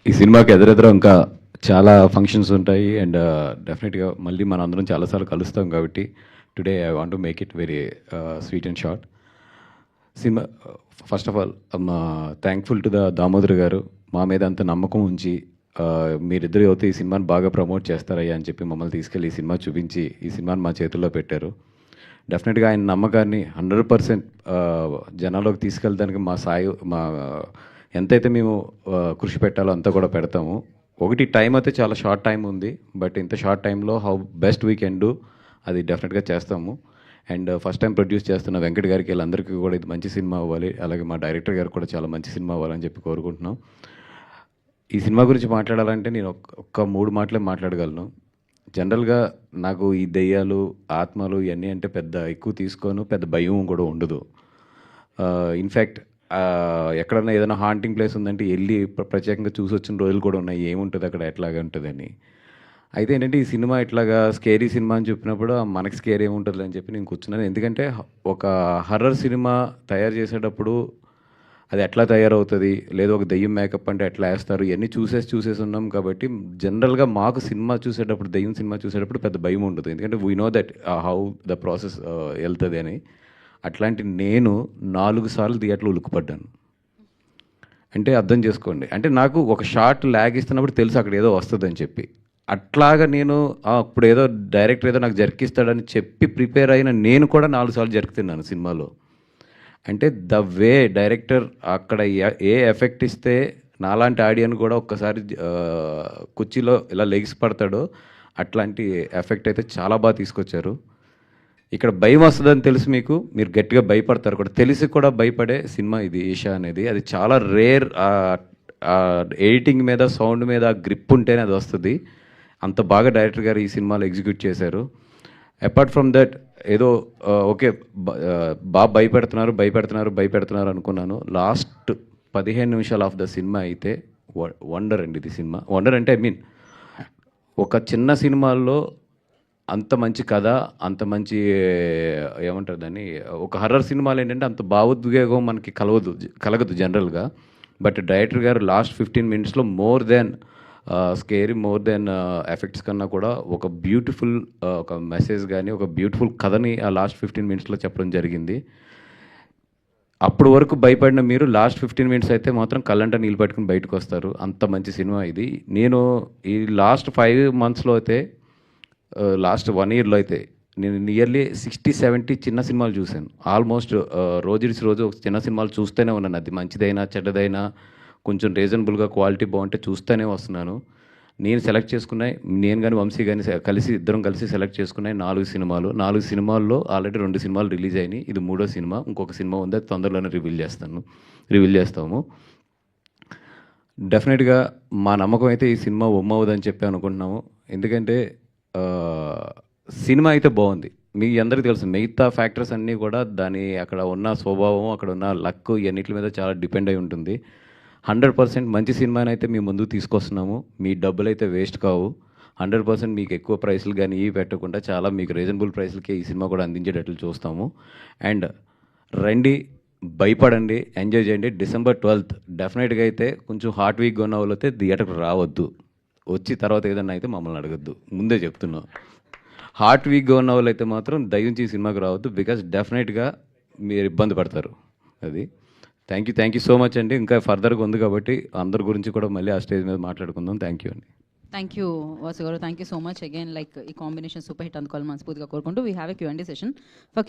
ఈ సినిమాకి ఎదురెదురు ఇంకా చాలా ఫంక్షన్స్ ఉంటాయి అండ్ డెఫినెట్గా మళ్ళీ మనం అందరం చాలాసార్లు కలుస్తాం కాబట్టి today I want to make it very sweet and short. Cinema first of all thankful to the Damodar గారు మా మీద అంత నమ్మకం ఉంచి మీరిద్దరు అయితే ఈ సినిమాని బాగా ప్రమోట్ చేస్తారయ్యా అని చెప్పి మమ్మల్ని తీసుకెళ్ళి ఈ సినిమా చూపించి ఈ సినిమాని మా చేతుల్లో పెట్టారు. డెఫినెట్గా ఆయన నమ్మకాన్ని 100% జనాల్లోకి తీసుకెళ్ళడానికి మా ఎంతైతే మేము కృషి పెట్టాలో అంతా కూడా పెడతాము. ఒకటి టైం అయితే చాలా షార్ట్ టైం ఉంది, బట్ ఇంత షార్ట్ టైంలో how best we can do అది డెఫినెట్గా చేస్తాము. అండ్ ఫస్ట్ టైం ప్రొడ్యూస్ చేస్తున్న వెంకట్ గారికి వీళ్ళందరికీ కూడా ఇది మంచి సినిమా అవ్వాలి, అలాగే మా డైరెక్టర్ గారికి కూడా చాలా మంచి సినిమా అవ్వాలని చెప్పి కోరుకుంటున్నాం. ఈ సినిమా గురించి మాట్లాడాలంటే నేను ఒక్క 3 మాటలే మాట్లాడగలను. జనరల్గా నాకు ఈ దెయ్యాలు ఆత్మలు ఇవన్నీ అంటే పెద్ద ఎక్కువ తీసుకోను, పెద్ద భయం కూడా ఉండదు. ఇన్ఫ్యాక్ట్ ఎక్కడన్నా ఏదైనా హాంటింగ్ ప్లేస్ ఉందంటే వెళ్ళి ప్రత్యేకంగా చూసి వచ్చిన రోజులు కూడా ఉన్నాయి, ఏముంటుంది అక్కడ ఎట్లాగా ఉంటుందని. అయితే ఏంటంటే ఈ సినిమా ఇట్లాగా స్కేరీ సినిమా అని చెప్పినప్పుడు మనకి స్కేర్ ఏముంటుంది అని చెప్పి నేను కూర్చున్నాను. ఎందుకంటే ఒక హర్రర్ సినిమా తయారు చేసేటప్పుడు అది ఎట్లా తయారవుతుంది, లేదా ఒక దెయ్యం మేకప్ అంటే ఎట్లా వేస్తారు, ఇవన్నీ చూసేసి ఉన్నాం కాబట్టి జనరల్గా మాకు సినిమా చూసేటప్పుడు దెయ్యం సినిమా చూసేటప్పుడు పెద్ద భయం ఉండదు. ఎందుకంటే we know that how the process వెళ్తుంది అని. అట్లాంటి నేను 4 సార్లు థియేటర్లో ఉలుక్కుపడ్డాను. అంటే అర్థం చేసుకోండి, అంటే నాకు ఒక షార్ట్ ల్యాగ్ ఇస్తున్నప్పుడు తెలుసు అక్కడ ఏదో వస్తుందని చెప్పి. అట్లాగా నేను ఇప్పుడు ఏదో డైరెక్టర్ ఏదో నాకు జరికిస్తాడని చెప్పి ప్రిపేర్ అయిన నేను కూడా 4 సార్లు జరుకుతున్నాను సినిమాలో. అంటే ద వే డైరెక్టర్ అక్కడ ఏ ఎఫెక్ట్ ఇస్తే నాలాంటి ఆడియన్ కూడా ఒక్కసారి కుర్చీలో ఇలా లెగ్స్ పడతాడో అట్లాంటి ఎఫెక్ట్ అయితే చాలా బాగా తీసుకొచ్చారు. ఇక్కడ భయం వస్తుందని తెలుసు మీకు, మీరు గట్టిగా భయపడతారు కూడా, తెలిసి కూడా భయపడే సినిమా ఇది ఈషా అనేది. అది చాలా రేర్. ఎడిటింగ్ మీద సౌండ్ మీద గ్రిప్ ఉంటేనే అది వస్తుంది. అంత బాగా డైరెక్టర్ గారు ఈ సినిమాలో ఎగ్జిక్యూట్ చేశారు. అపార్ట్ ఫ్రమ్ దట్ ఏదో ఓకే బాగా భయపెడుతున్నారు అనుకున్నాను. లాస్ట్ 15 నిమిషాలు ఆఫ్ ద సినిమా అయితే వండర్ అండి. ఇది సినిమా వండర్ అంటే ఐ మీన్ ఒక చిన్న సినిమాల్లో అంత మంచి కథ, అంత మంచి ఏమంటారు దాన్ని, ఒక హర్రర్ సినిమాలు ఏంటంటే అంత భావోద్వేగం మనకి కలగదు జనరల్గా. బట్ డైరెక్టర్ గారు లాస్ట్ 15 మినిట్స్లో more than scary, more than effects కన్నా కూడా ఒక బ్యూటిఫుల్ ఒక మెసేజ్ కానీ ఒక బ్యూటిఫుల్ కథని ఆ లాస్ట్ 15 మినిట్స్లో చెప్పడం జరిగింది. అప్పుడు వరకు భయపడిన మీరు లాస్ట్ 15 మినిట్స్ అయితే మాత్రం కళ్ళంట నీళ్ళు పట్టుకుని బయటకు వస్తారు. అంత మంచి సినిమా ఇది. నేను ఈ లాస్ట్ 5 మంత్స్లో అయితే, లాస్ట్ 1 ఇయర్లో అయితే నేను నియర్లీ 60-70 చిన్న సినిమాలు చూశాను. ఆల్మోస్ట్ రోజు ఒక చిన్న సినిమాలు చూస్తూనే ఉన్నాను. అది మంచిదైనా చెడ్డదైనా కొంచెం రీజనబుల్గా క్వాలిటీ బాగుంటే చూస్తూనే వస్తున్నాను. నేను సెలెక్ట్ చేసుకున్నాయి, నేను కానీ వంశీ కానీ ఇద్దరం కలిసి సెలెక్ట్ చేసుకున్నాయి 4 సినిమాలు. 4 సినిమాల్లో ఆల్రెడీ 2 సినిమాలు రిలీజ్ అయినాయి. ఇది 3వ సినిమా. ఇంకొక సినిమా ఉంది, అది తొందరలోనే రివీల్ చేస్తాము. డెఫినెట్గా మా నమ్మకం అయితే ఈ సినిమా ఒమ్మవుదని చెప్పి అనుకుంటున్నాము. ఎందుకంటే సినిమా అయితే బాగుంది. మీ అందరికీ తెలుసు మిగతా ఫ్యాక్టర్స్ అన్నీ కూడా దాని అక్కడ ఉన్న స్వభావం, అక్కడ ఉన్న లక్ ఇవన్నిటి మీద చాలా డిపెండ్ అయి ఉంటుంది. 100% మంచి సినిమానైతే మీ ముందుకు తీసుకొస్తున్నాము. మీ డబ్బులు అయితే వేస్ట్ కావు. 100% మీకు ఎక్కువ ప్రైస్లు కానీ ఇవి పెట్టకుండా చాలా మీకు రీజనబుల్ ప్రైస్లకే ఈ సినిమా కూడా అందించేటట్లు చూస్తాము. అండ్ రండి, భయపడండి, ఎంజాయ్ చేయండి. December 12th డెఫినెట్గా అయితే కొంచెం హార్ట్ వీక్గా ఉన్న వాళ్ళు అయితే థియేటర్కి రావద్దు. వచ్చి తర్వాత ఏదన్నా అయితే మమ్మల్ని అడగద్దు, ముందే చెప్తున్నాం. హార్ట్ వీక్గా ఉన్న వాళ్ళు అయితే మాత్రం దయించి ఈ సినిమాకి రావద్దు, బికాజ్ డెఫినెట్గా మీరు ఇబ్బంది పడతారు. అది థ్యాంక్ యూ సో మచ్ అండి. ఇంకా ఫర్దర్గా ఉంది కాబట్టి అందరి గురించి కూడా మళ్ళీ ఆ స్టేజ్ మీద మాట్లాడుకుందాం. థ్యాంక్ యూ అండి. థ్యాంక్ యూ వాసు గారు, thank you so much again. Like ఈ కాంబినేషన్ సూపర్ హిట్ అందుకోవాలి మనస్ఫూర్తిగా కోరుకుంటూ we have a Q&A session for